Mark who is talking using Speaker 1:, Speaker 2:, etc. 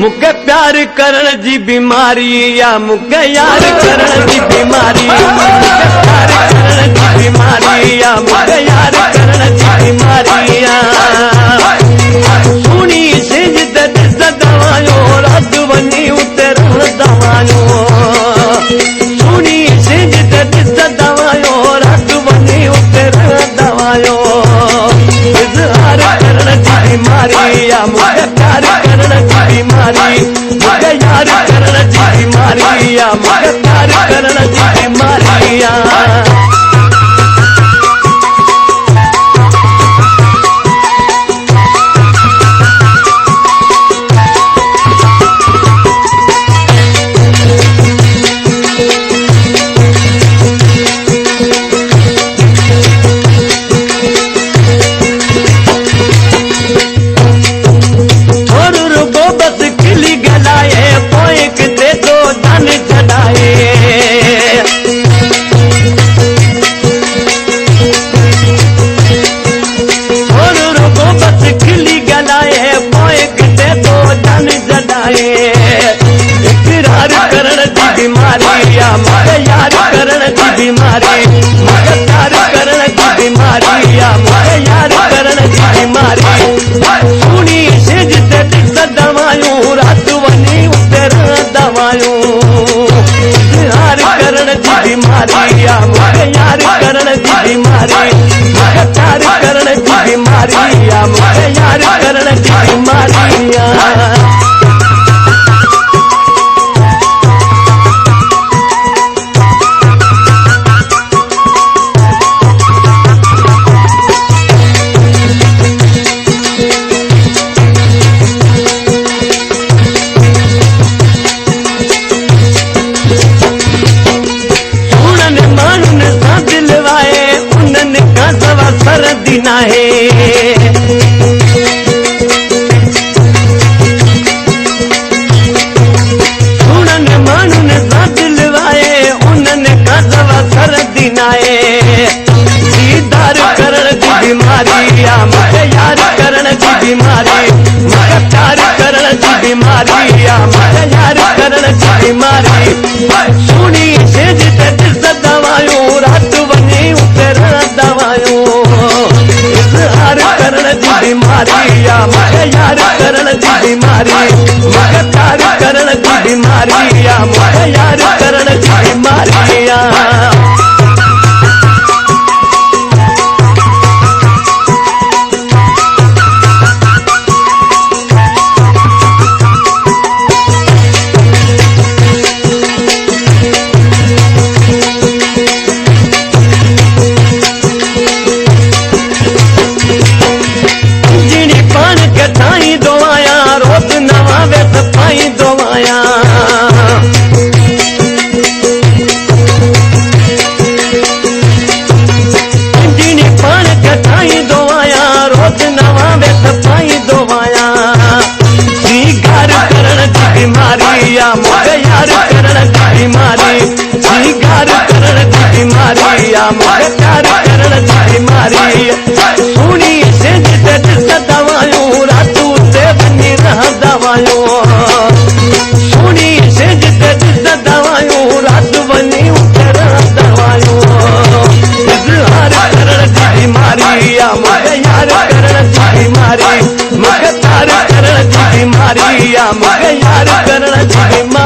Speaker 1: मुके प्यार करण जी बीमारी या मुके यार करण जी बीमारी मुके प्यार करण जी बीमारी या मुके यार करण जी बीमारी सुनी सिंज दिस दवायो रात वनी उतर दवायो सुनी सिंज दिस दवायो रात वनी उतर दवायो इजहार करण जी बीमारी या मुके प्यार करण जी बीमारी मुके यार करण जी बीमारी या मुके प्यार करण जी बीमारी इकरार करण जी बीमारी या मुके यार करण जी बीमारी मुके प्यार करण जी बीमारी या मुके यार करण जी बीमारी सुनी सिज ते दिस दवायूं रात वनी उतर दवायूं इजहार करण जी बीमारी या मुके यार करण जी बीमारी मुके प्यार करण जी बीमारी या मुके यार करण जी बीमारी सरदीना है उन्होंने मानू ने दिलवाए उन्होंने कदवा सरदीना है दीदार करण जी बीमारी या मुके यार करण जी बीमारी मुके प्यार करण जी बीमारी या मुके यार करण जी बीमारी सुनी सिज ते दिस दवायूं रात वनी उतर दवायूं करण जी बीमारी या मुके यार करण जी बीमारी मुके प्यार करण जी बीमारी या मुके यार करण जी बीमारी मुके यार करण जी बीमारी सीगार करण जी बीमारी या मुके प्यार करण जी बीमारी सुनी सिंज ते दिस दवायूं रातू ते वनी रह दवायूं सुनी सिंज ते दिस दवायूं रात वनी उतर दवायूं इजहार करण जी बीमारी या मुके यार करण जी बीमारी मुके प्यार करण जी बीमारी या मुके यार करण जी बीमारी